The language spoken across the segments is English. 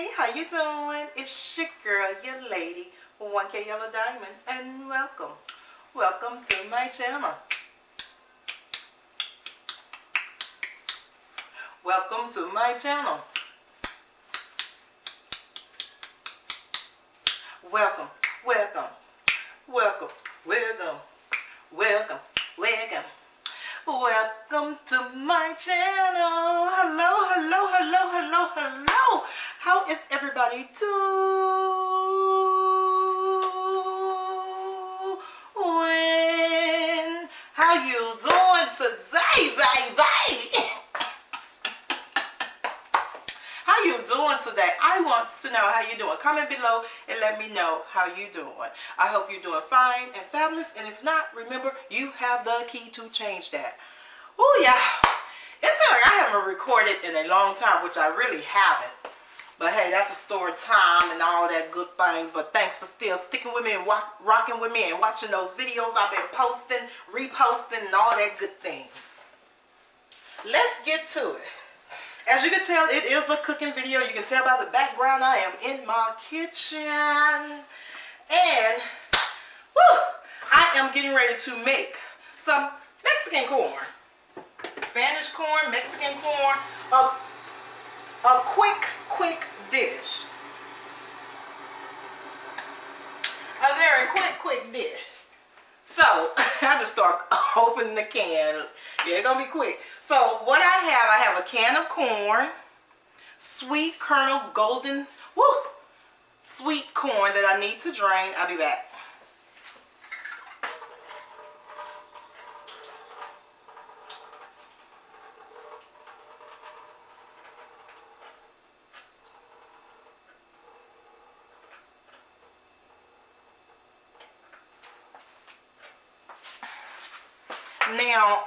Hey, how you doing? It's your girl, your lady, 1KYellowDiamond, and welcome to my channel. Welcome to my channel. Welcome, welcome, welcome, welcome, welcome, welcome. Welcome to my channel. Hello, hello, hello, hello, hello. How is everybody doing? How you doing today, baby? How you doing today? I want to know how you doing. Comment below and let me know how you doing. I hope you're doing fine and fabulous. And if not, remember, you have the key to change that. Oh yeah, it's like I haven't recorded in a long time, which I really haven't. But hey, that's a story time and all that good things. But thanks for still sticking with me and rocking with me and watching those videos I've been posting, reposting, and all that good thing. Let's get to it. As you can tell, it is a cooking video. You can tell by the background I am in my kitchen. And whew, I am getting ready to make some Mexican corn. Spanish corn, Mexican corn. A quick dish. A very quick dish. So, I just start opening the can. Yeah, it's gonna be quick. So, what I have a can of corn, sweet kernel, golden, sweet corn that I need to drain. I'll be back. Now,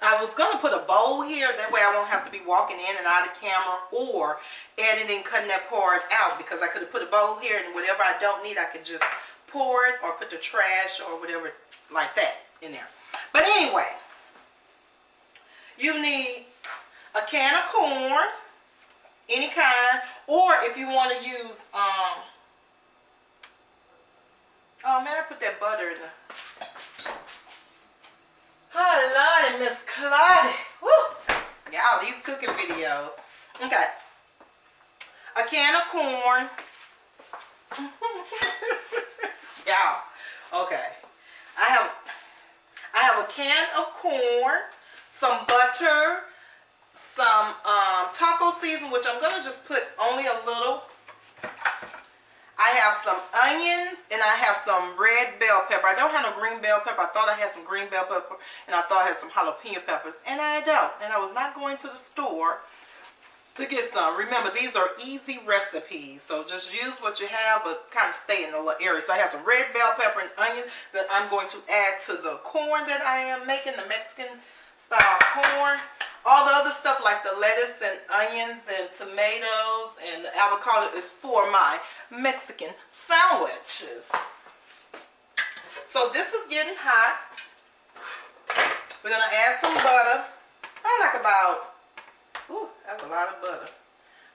I was going to put a bowl here. That way I won't have to be walking in and out of camera or editing, cutting that part out. Because I could have put a bowl here and whatever I don't need, I could just pour it or put the trash or whatever like that in there. But anyway, you need a can of corn, any kind. Or if you want to use, oh man, I put that butter in the... Oh Lordy, Miss Claudia. Woo! Y'all, these cooking videos. Okay. A can of corn. Y'all. Okay. I have a can of corn, some butter, some taco seasoning, which I'm gonna just put only a little. I have some onions and I have some red bell pepper. I don't have no green bell pepper. I thought I had some green bell pepper and I thought I had some jalapeno peppers, and I don't. And I was not going to the store to get some. Remember, these are easy recipes, so just use what you have, but kind of stay in the little area. So I have some red bell pepper and onion that I'm going to add to the corn that I am making, the Mexican style corn. All the other stuff like the lettuce and onions and tomatoes and the avocado is for my Mexican sandwiches. So this is getting hot. We're going to add some butter. Probably like about, ooh, that's a lot of butter.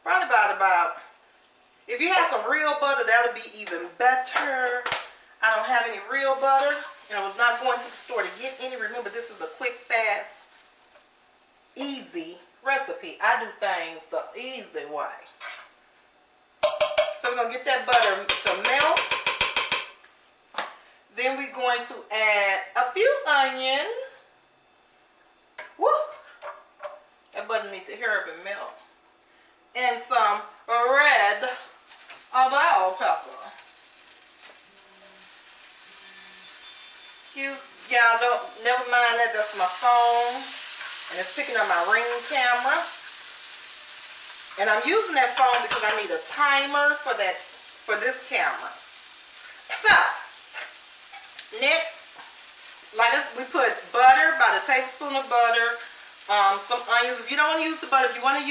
Probably about, if you have some real butter, that'll be even better. I don't have any real butter, and I was not going to the store to get any. Remember, this is a quick, fast, easy recipe. I do things the easy way. So we're going to get that butter to melt. Then we're going to add a few onions. Woo! That butter needs to hurry up and melt. And some red bell pepper. Excuse, y'all, don't, never mind that, that's my phone. And it's picking up my Ring camera. And I'm using that phone because I need a timer for this camera. So, next, like we put butter, about a tablespoon of butter, some onions. If you don't want to use the butter, if you want to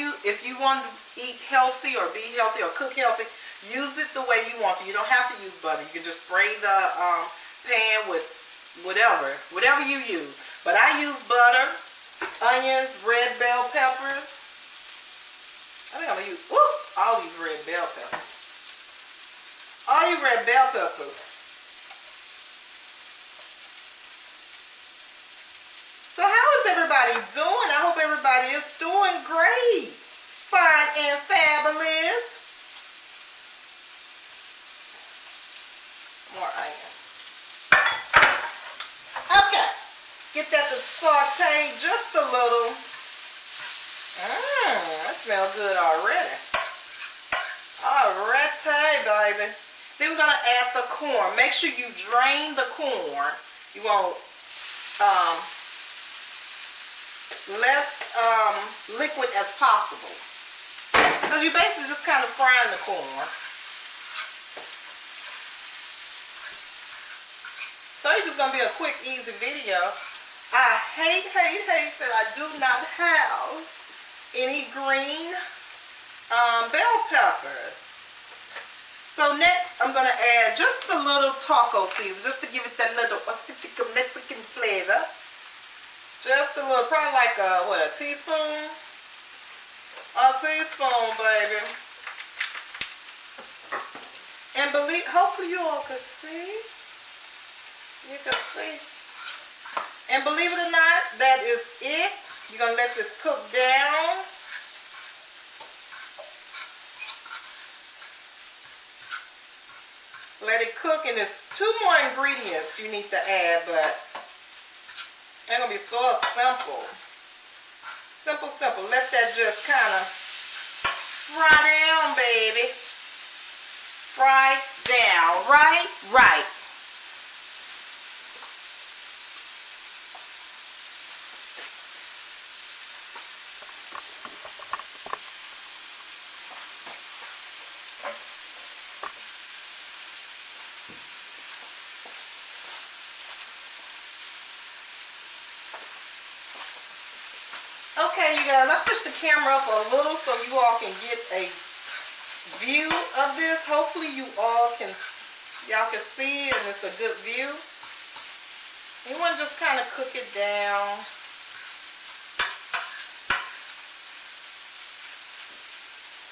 eat healthy or be healthy or cook healthy, use it the way you want to. You don't have to use butter. You can just spray the pan with whatever you use. But I use butter, onions, red bell peppers. I think I'm gonna use, woo! all these red bell peppers. All these red bell peppers. So how is everybody doing? I hope everybody is doing great. Fine and fabulous. More onion. Okay. Get that to saute just a little. That smells good already. Alrighty, baby. Then we're gonna add the corn. Make sure you drain the corn. You want less liquid as possible. Because you're basically just kind of frying the corn. So it's just gonna be a quick, easy video. I hate that I do not have any green bell peppers. So next, I'm gonna add just a little taco season, just to give it that little Mexican flavor. Just a little, probably like a teaspoon? A teaspoon, baby. And hopefully you all can see. You can see. And believe it or not, that is it. You're going to let this cook down. Let it cook, and there's 2 more ingredients you need to add, but they're going to be so simple. Simple. Let that just kind of fry down, baby. Fry down. Right. Okay, you guys, I pushed the camera up a little so you all can get a view of this. Hopefully y'all can see it and it's a good view. You want to just kind of cook it down.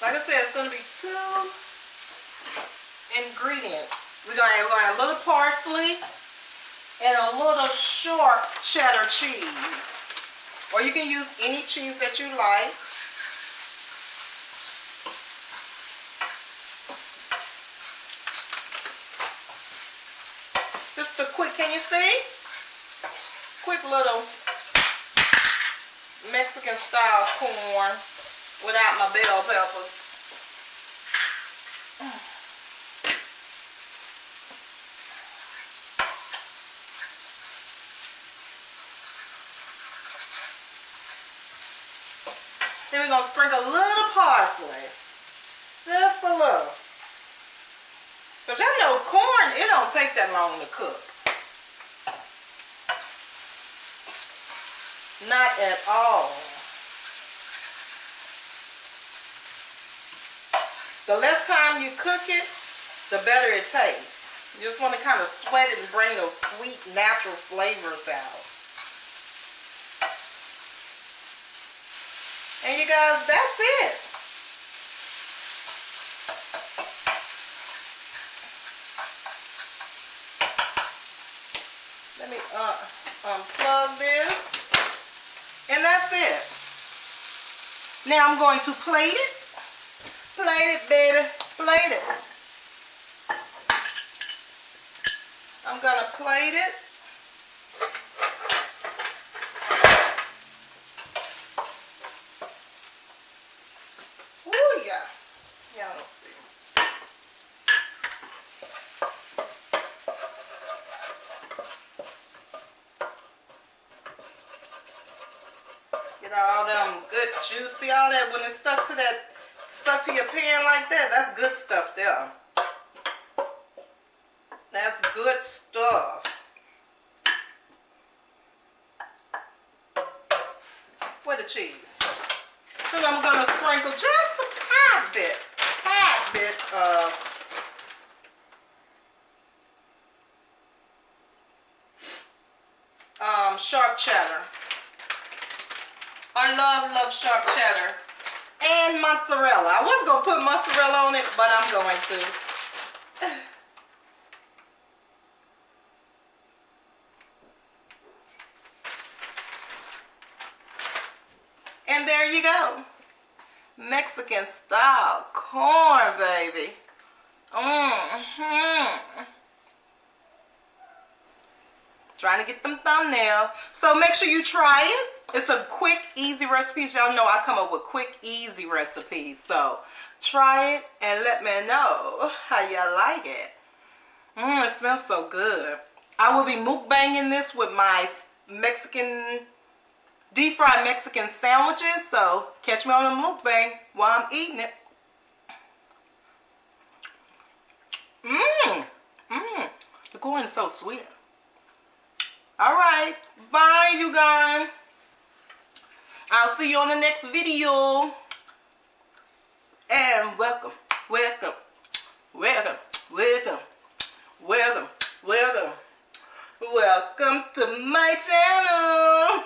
Like I said, it's going to be 2 ingredients. We're going to add a little parsley and a little sharp cheddar cheese. Or you can use any cheese that you like. Just a quick, can you see? Quick little Mexican style corn without my bell peppers. Then we're going to sprinkle a little parsley. Just a little. Because y'all know corn, it don't take that long to cook. Not at all. The less time you cook it, the better it tastes. You just want to kind of sweat it and bring those sweet, natural flavors out. And you guys, that's it. Let me unplug this. And that's it. Now I'm going to plate it. Plate it, baby. Plate it. I'm going to plate it. All them good juicy, all that, when it's stuck to your pan like that, that's good stuff there. That's good stuff. Where the cheese? So I'm gonna sprinkle just a tad bit of sharp cheddar. I love sharp cheddar. and mozzarella. I was going to put mozzarella on it, but I'm going to. And there you go. Mexican style corn, baby. Trying to get them thumbnails. So make sure you try it. It's a quick, easy recipe. Y'all know I come up with quick, easy recipes. So try it and let me know how y'all like it. It smells so good. I will be mukbanging this with my Mexican, deep fried Mexican sandwiches. So catch me on the mukbang while I'm eating it. The corn is so sweet. Alright, bye you guys. I'll see you on the next video. And welcome, welcome, welcome, welcome, welcome, welcome, welcome to my channel.